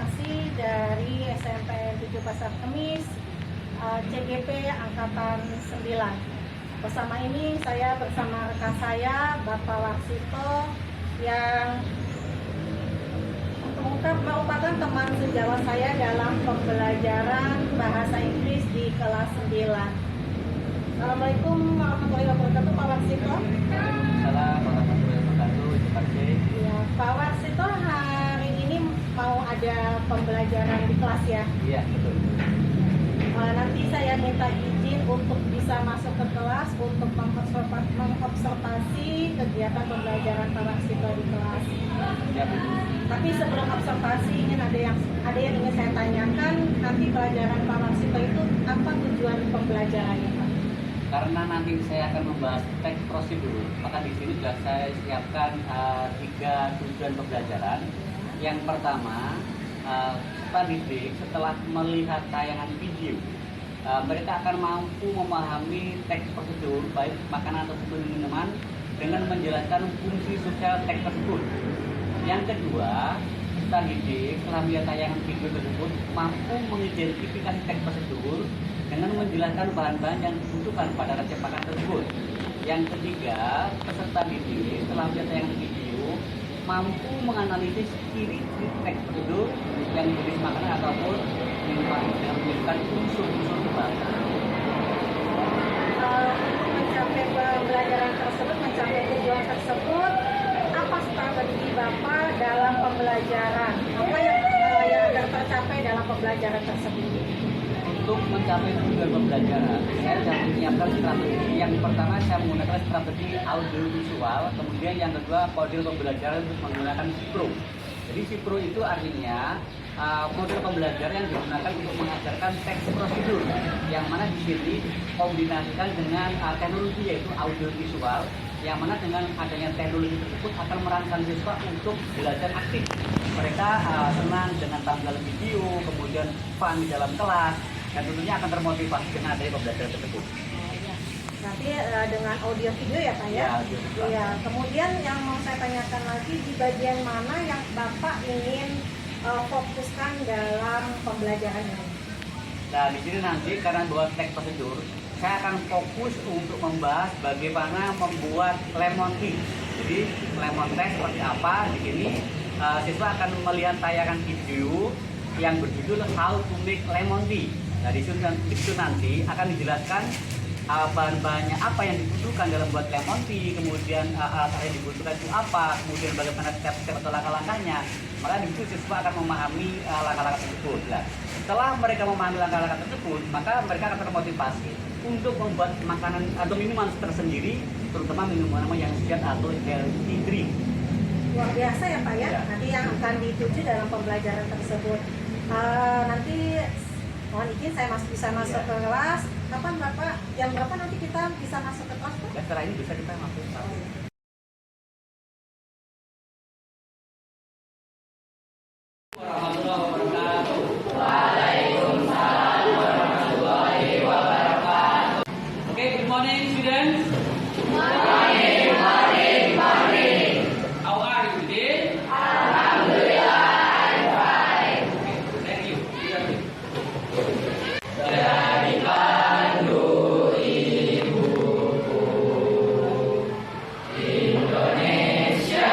akuntansi dari SMP 7 Pasar Kemis, CGP Angkatan 9. Bersama ini saya bersama rekan saya, Bapak Warsito, yang merupakan teman sejawat saya dalam pembelajaran bahasa Inggris di kelas 9. Assalamualaikum warahmatullahi wabarakatuh, Pak Warsito. Waalaikumsalam warahmatullahi wabarakatuh. Ya, Pak Warsito, hari ini mau ada pembelajaran di kelas ya? Iya, betul. Nanti saya minta izin untuk bisa masuk ke kelas untuk mengobservasi kegiatan pembelajaran Pak Warsito di kelas. Ya, betul. Tapi sebelum observasi ada yang ingin saya tanyakan. Nanti pelajaran Pak Warsito itu apa tujuan pembelajarannya, Pak? Karena nanti saya akan membahas teks prosedur, maka di sini sudah saya siapkan 3 tujuan pembelajaran. Yang pertama, peserta didik setelah melihat tayangan video, mereka akan mampu memahami teks prosedur, baik makanan ataupun minuman, dengan menjelaskan fungsi sosial teks tersebut. Yang kedua, peserta didik setelah melihat tayangan video tersebut mampu mengidentifikasi teks prosedur dengan menjelaskan bahan-bahan yang dibutuhkan pada resep makan tersebut. Yang ketiga, peserta didik setelah melihat tayangan video mampu menganalisis ciri-ciri teks prosedur yang jenis makanan ataupun minuman dengan menyebutkan unsur-unsur bahasa. Untuk mencapai pembelajaran tersebut, mencapai tujuan tersebut, apa strategi Bapak dalam pembelajaran? Apa yang akan tercapai dalam pembelajaran tersebut? Untuk mencapai tujuan pembelajaran, saya sudah menyiapkan strategi. Yang pertama, saya menggunakan strategi audiovisual. Kemudian yang kedua, model pembelajaran untuk menggunakan Cipro. Jadi Cipro itu artinya model pembelajaran yang digunakan untuk mengajarkan teks prosedur, yang mana di sini kombinasikan dengan teknologi yaitu audiovisual, yang mana dengan adanya teknologi tersebut akan merangsang siswa untuk belajar aktif. Mereka senang dengan tampilan video, kemudian fun di dalam kelas, dan tentunya akan termotivasi dengan adanya pembelajaran tersebut. Nanti dengan audio video ya Pak ya? Iya. Kemudian yang mau saya tanyakan lagi, di bagian mana yang Bapak ingin fokuskan dalam pembelajaran ini? Nah, di sini nanti karena buat teks prosedur, saya akan fokus untuk membahas bagaimana membuat lemon tea. Jadi lemon tea seperti apa? Di sini siswa akan melihat tayangan video yang berjudul How to Make Lemon Tea. Nah, di situ nanti akan dijelaskan bahan-bahannya apa yang dibutuhkan dalam buat lemon tea, kemudian alat-alat yang dibutuhkan itu apa, kemudian bagaimana step-step atau langkah-langkahnya. Maka di situ siswa akan memahami langkah-langkah tersebut. Nah, setelah mereka memahami langkah-langkah tersebut, maka mereka akan termotivasi untuk membuat makanan atau minuman tersendiri, terutama minuman yang sehat atau healthy drink. Luar biasa ya Pak ya, Ya. Nanti yang akan dituju dalam pembelajaran tersebut. Nanti mohon izin saya bisa masuk ke kelas. Kapan Bapak? Jam berapa nanti kita bisa masuk ke kelas Pak? Ya, setelah ini bisa kita masuk. Warahmatullahi wabarakatuh. Waalaikumsalam warahmatullahi wabarakatuh. Okay, good morning students. Morning. How are you today? Alhamdulillah, I'm fine. Okay, thank you. Dari Bandung ibuku, Indonesia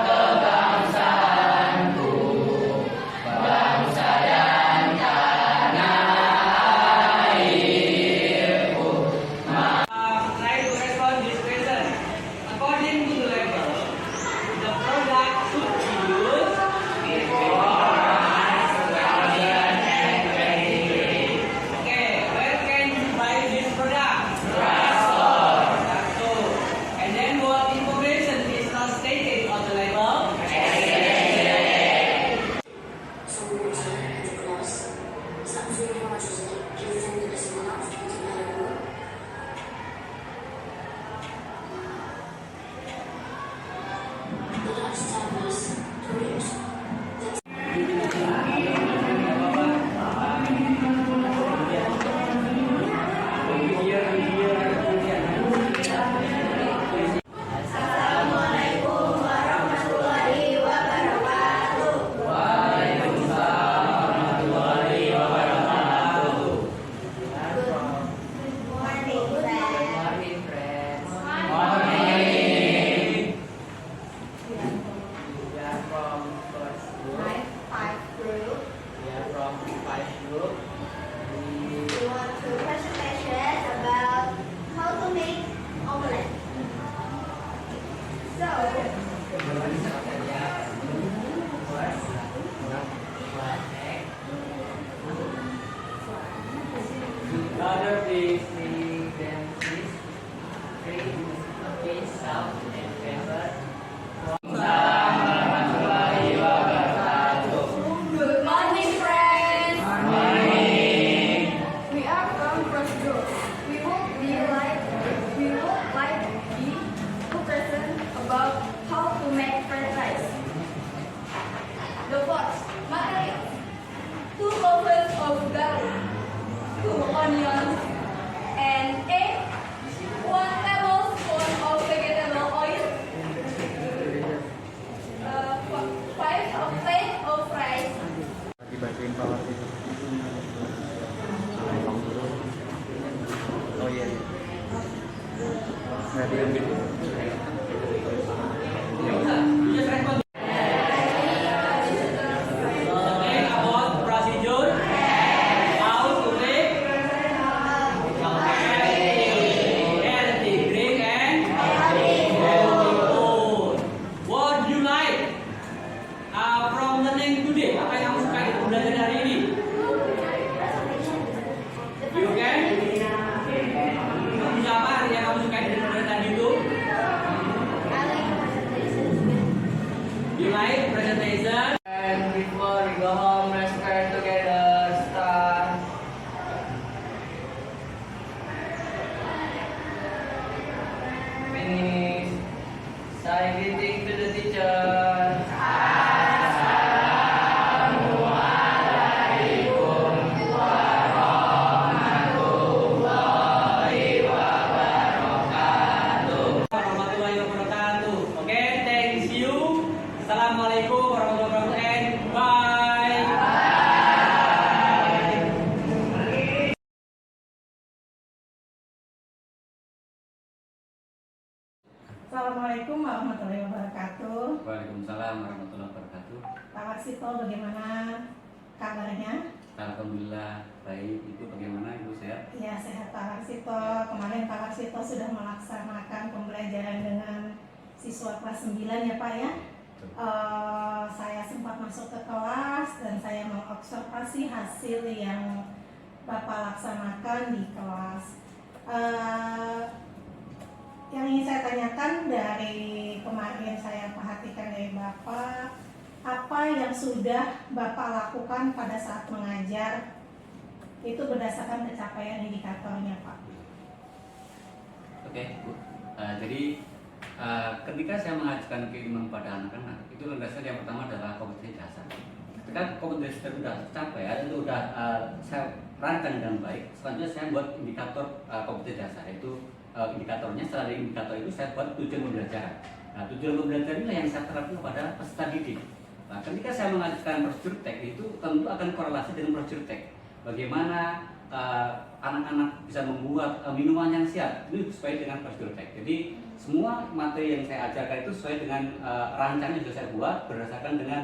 kebangsaanku, bangsa dan tanah airku. Try to respond this question according to the level. The product should be used before. Okay, where can you buy this product? Drugstore. And then what information is not stated on the label? Assalamualaikum warahmatullahi wabarakatuh. Rice Group. We want to presentation about how to make omelette. So, Other is the cheese, cream, fish, salt, and pepper. good morning, friends. We are from Prosedur. We would like to present about how to make fried rice. The first materials: 2 cloves of garlic, 2 onions, and egg, 1 tablespoon of vegetable oil, 5 plates of rice. Dibacain power itu. Oh iya. Nggak diambil. Okay, about procedure. How to make healthy drink and healthy food. What do you like from the name today? Apa yang kamu suka dari belajar hari ini? You can? Kamu bisa apa yang kamu suka dari belajar tadi itu? You like presentation? And before we go home, let's pray together. Start. Finish. Say greeting to the teacher. Warahmatullahi wabarakatuh. Oke, thanks you. Assalamualaikum warahmatullahi wabarakatuh. And bye. Assalamualaikum warahmatullahi wabarakatuh. Waalaikumsalam warahmatullahi wabarakatuh. Pak Warsito, bagaimana kabarnya? Alhamdulillah baik. Itu bagaimana Ibu sehat? Ya, sehat Pak Warsito. Kemarin Pak Warsito sudah melaksanakan pembelajaran dengan siswa kelas 9 ya Pak ya. Saya sempat masuk ke kelas dan saya mengobservasi hasil yang Bapak laksanakan di kelas. Yang ingin saya tanyakan dari kemarin saya perhatikan dari Bapak, apa yang sudah Bapak lakukan pada saat mengajar itu berdasarkan pencapaian indikatornya Pak? Oke, Bu. Jadi ketika saya mengajarkan keilmuan pada anak-anak, itu landasan yang pertama adalah kompetensi dasar. Ketika kompetensi dasar sudah tercapai, itu sudah saya rancang dengan baik. Selanjutnya saya buat indikator kompetensi dasar, yaitu indikatornya. Setelah dari indikator itu saya buat tujuan pembelajaran. Nah, tujuan pembelajaran inilah yang saya terapkan kepada peserta didik. Nah, ketika saya mengajarkan prosedur TEK itu tentu akan korelasi dengan prosedur TEK. Bagaimana anak-anak bisa membuat minuman yang sehat ini sesuai dengan prosedur TEK. Jadi semua materi yang saya ajarkan itu sesuai dengan rancangan yang sudah saya buat berdasarkan dengan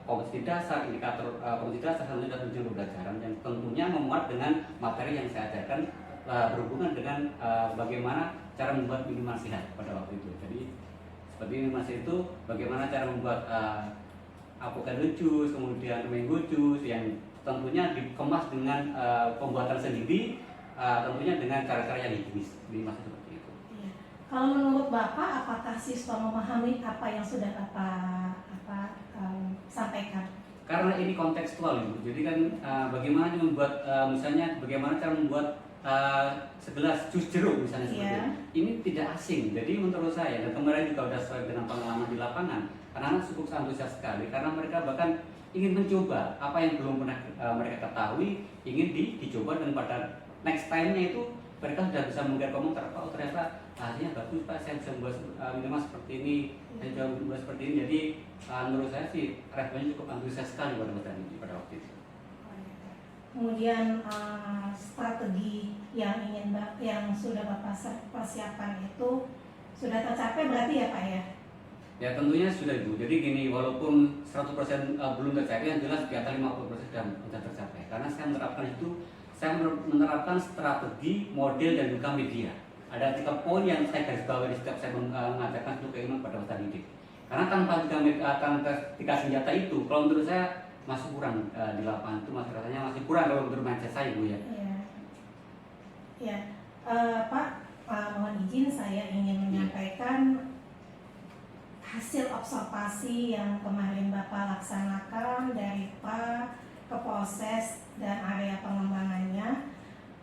kompetensi dasar, indikator kompetensi dasar, dan tujuan pembelajaran yang tentunya memuat dengan materi yang saya ajarkan berhubungan dengan bagaimana cara membuat minuman sehat pada waktu itu. Jadi seperti minuman sehat itu bagaimana cara membuat avocado jus, kemudian mango jus yang tentunya dikemas dengan pembuatan sendiri, tentunya dengan cara-cara yang higienis, dimaksud seperti itu. Iya. Kalau menurut Bapak, apakah siswa memahami apa yang sudah Bapak sampaikan? Karena ini kontekstual, Ibu. Jadi kan bagaimana membuat misalnya bagaimana cara membuat segelas jus jeruk misalnya seperti Iya. itu. Ini tidak asing. Jadi menurut saya dan kemarin juga sudah sesuai dengan pengalaman di lapangan, anak-anak cukup antusias sekali karena mereka bahkan ingin mencoba apa yang belum pernah mereka ketahui, ingin dicoba, dan pada next time-nya itu mereka sudah bisa memberikan komentar, oh ternyata hasilnya bagus Pak, saya bisa membuat minuman seperti ini, saya bisa membuat seperti ini. Jadi menurut saya sih responnya cukup antusias sekali pada waktu itu. Kemudian strategi yang sudah Bapak persiapkan itu sudah tercapai berarti ya Pak ya? Ya tentunya sudah Ibu. Jadi gini, walaupun 100% belum tercapai, yang jelas di atas 50% sudah tercapai. Karena saya menerapkan strategi, model dan juga media. Ada 3 poin yang saya garis bawahi setiap saya mengajarkan seluruh keilmuan pada peserta didik. Karena tiga senjata itu, kalau menurut saya masih kurang di lapangan itu rasanya masih kurang kalau menurut mindset saya Bu ya. Iya. Ya, Pak, mohon izin saya ingin menyampaikan hasil observasi yang kemarin Bapak laksanakan dari PA ke proses dan area pengembangannya.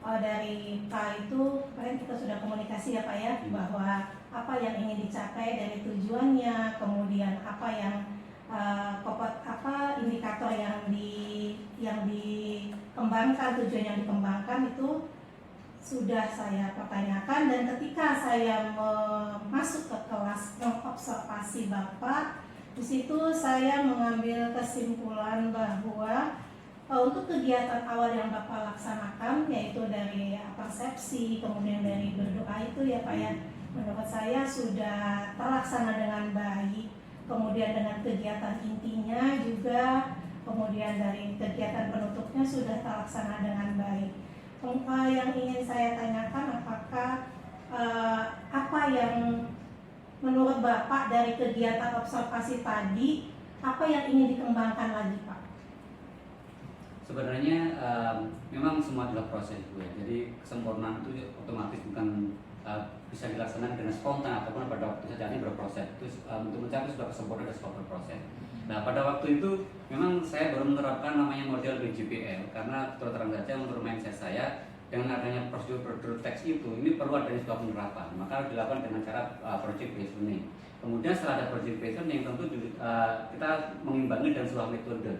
Dari PA itu kemarin kita sudah komunikasi ya Pak ya, bahwa apa yang ingin dicapai dari tujuannya, kemudian apa yang indikator yang dikembangkan, tujuan yang dikembangkan itu sudah saya pertanyakan, dan ketika saya masuk ke kelas mengobservasi Bapak, di situ saya mengambil kesimpulan bahwa untuk kegiatan awal yang Bapak laksanakan, yaitu dari persepsi, kemudian dari berdoa itu ya Pak ya, menurut saya sudah terlaksana dengan baik. Kemudian dengan kegiatan intinya juga, kemudian dari kegiatan penutupnya sudah terlaksana dengan baik. Yang ingin saya tanyakan, apakah apa yang menurut Bapak dari kegiatan observasi tadi, apa yang ingin dikembangkan lagi Pak? Sebenarnya memang semua adalah proses Bu ya. Jadi kesempurnaan itu otomatis bukan bisa dilaksanakan dengan spontan ataupun pada waktu saja, ini berproses. Terus untuk mencapai sudah kesempurnaan dan sebuah berproses. Nah pada waktu itu memang saya baru menerapkan namanya model BJPL, karena terus terang saja menurut mindset saya dengan adanya prosedur teks itu ini perlu adanya sebuah penerapan, maka harus dilakukan dengan cara project based learning. Kemudian setelah ada project based learning tentu kita mengimbangi dengan sebuah metode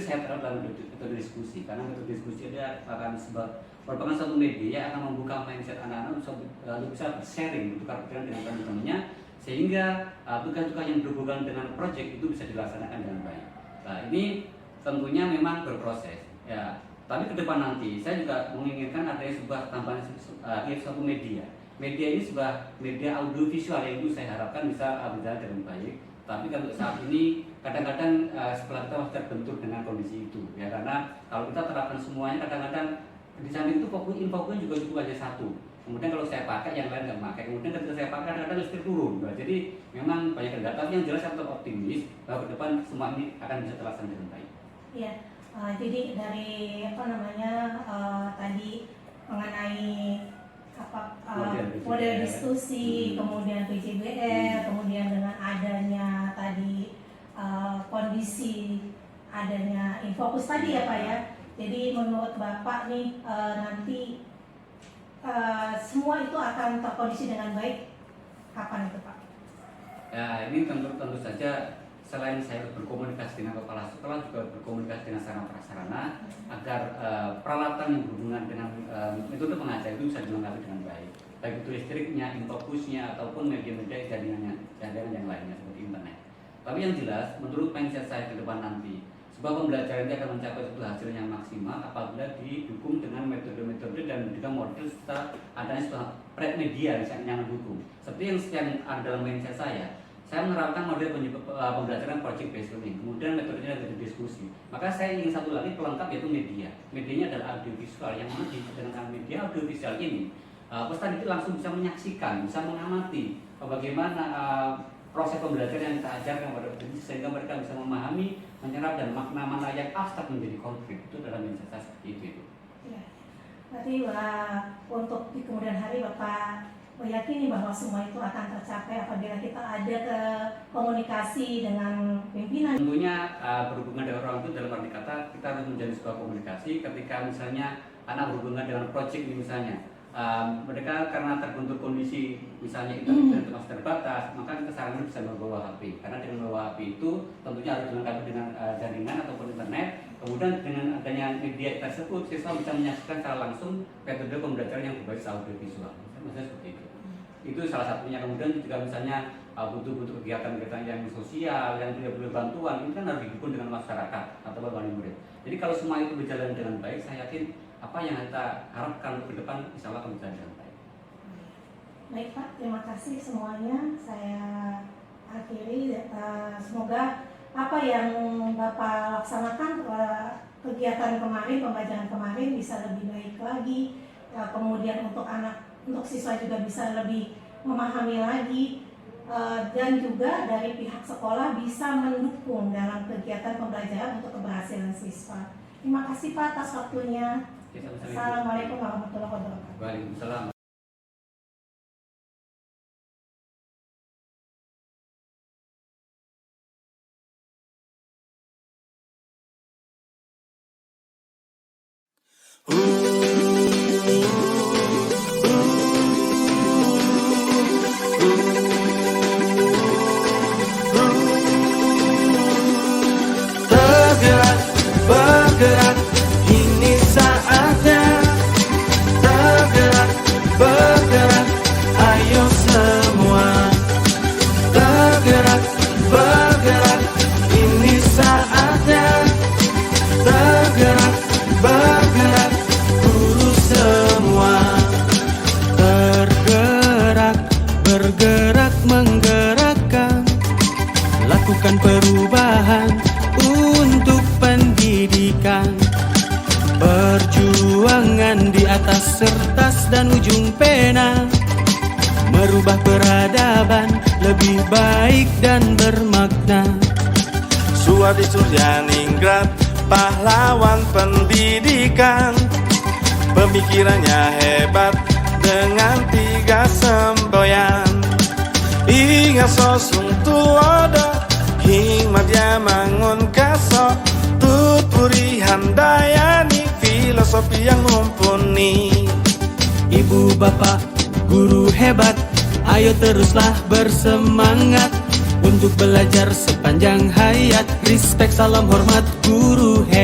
saya terapkan dalam metode diskusi, karena metode diskusi itu akan merupakan satu media yang akan membuka mindset anak-anak untuk bisa sharing, bertukar pikiran dengan teman-temannya, sehingga tugas-tugas yang berhubungan dengan project itu bisa dilaksanakan dengan baik. Nah ini tentunya memang berproses ya, tapi ke depan nanti saya juga menginginkan adanya sebuah tambahan satu media ini sebuah media audio visual yang itu saya harapkan bisa berjalan dengan baik. Tapi kalau saat ini kadang-kadang setelah kita masih terbentur dengan kondisi itu ya, karena kalau kita terapkan semuanya kadang-kadang di samping itu infonya juga cukup aja satu, kemudian kalau saya pakai yang lain nggak pakai, kemudian ketika saya pakai kadang-kadang listrik turun. Nah, jadi memang banyak kendala, tapi yang jelas saya tetap optimis bahwa ke depan semua ini akan bisa terlaksana dengan baik. Iya, jadi dari tadi mengenai model diskusi, kemudian PJBL, kemudian dengan adanya tadi kondisi adanya infokus tadi ya Pak ya. Jadi menurut Bapak nih nanti semua itu akan terkondisi dengan baik kapan itu Pak? Ya ini tentu saja selain saya berkomunikasi dengan kepala sekolah, juga berkomunikasi dengan sarana prasarana agar peralatan yang berhubungan dengan metode pengajar itu bisa dilengkapi dengan baik, baik itu listriknya, infokusnya, ataupun media-media jaringan yang lainnya seperti internet. Tapi yang jelas menurut mindset saya ke depan nanti, sebuah pembelajaran ini akan mencapai suatu hasil yang maksimal apabila didukung dengan metode-metode dan juga model serta adanya sebuah media yang mendukung. Seperti yang ada dalam mindset saya menerapkan model pembelajaran project based learning, kemudian metodenya adalah diskusi. Maka saya ingin satu lagi pelengkap, yaitu media. Medianya adalah audiovisual, yang mana dengan media audiovisual ini peserta didik langsung bisa menyaksikan, bisa mengamati bagaimana proses pembelajaran yang kita ajarkan kepada peserta, sehingga mereka bisa memahami, menyerap dan makna-makna yang abstrak menjadi konkret. Itu dalam mindset saya seperti itu. Ya. Berarti untuk di kemudian hari Bapak meyakini bahwa semua itu akan tercapai apabila kita ada komunikasi dengan pimpinan. Tentunya berhubungan dengan orang itu dalam arti kata kita harus menjalin sebuah komunikasi. Ketika misalnya anak berhubungan dengan project ini misalnya, mereka karena terbentur kondisi misalnya internet masih terbatas, maka kita sarankan bisa membawa HP, karena dengan membawa HP itu tentunya harus dilengkapi dengan jaringan ataupun internet. Kemudian dengan adanya media tersebut, siswa bisa menyaksikan secara langsung metode pembelajaran yang berbasis audio visual. Maksudnya seperti itu. Itu salah satunya. Kemudian juga misalnya butuh kegiatan-kegiatan yang sosial, yang tidak perlu bantuan, itu kan harus didukung dengan masyarakat atau wali murid. Jadi kalau semua itu berjalan dengan baik, saya yakin apa yang kita harapkan untuk ke depan insya Allah akan berjalan dengan baik. Baik Pak, terima kasih semuanya. Saya akhiri. Semoga apa yang Bapak laksanakan kegiatan kemarin, pembelajaran kemarin bisa lebih baik lagi. Kemudian untuk siswa juga bisa lebih memahami lagi, dan juga dari pihak sekolah bisa mendukung dalam kegiatan pembelajaran untuk keberhasilan siswa. Terima kasih Pak atas waktunya. Oke, sama-sama, Ibu. Assalamualaikum warahmatullahi wabarakatuh. Waalaikumsalam. Tergerak, bergerak, ini saatnya. Tergerak, bergerak, ayo semua. Tergerak, bergerak, ini saatnya. Tergerak, bergerak, guru semua. Tergerak, bergerak, menggerakkan. Lakukan perubahan untuk pendidikan. Perjuangan di atas kertas dan ujung pena, merubah peradaban lebih baik dan bermakna. Suadi Suryaningrat, pahlawan pendidikan. Pemikirannya hebat dengan 3 semboyan. Ingat sosung tuodo, hikmat dia mangun kaso. Tutpuri handayani, filosofi yang mumpuni. Ibu bapak guru hebat, ayo teruslah bersemangat untuk belajar sepanjang hayat. Respect, salam hormat guru hebat.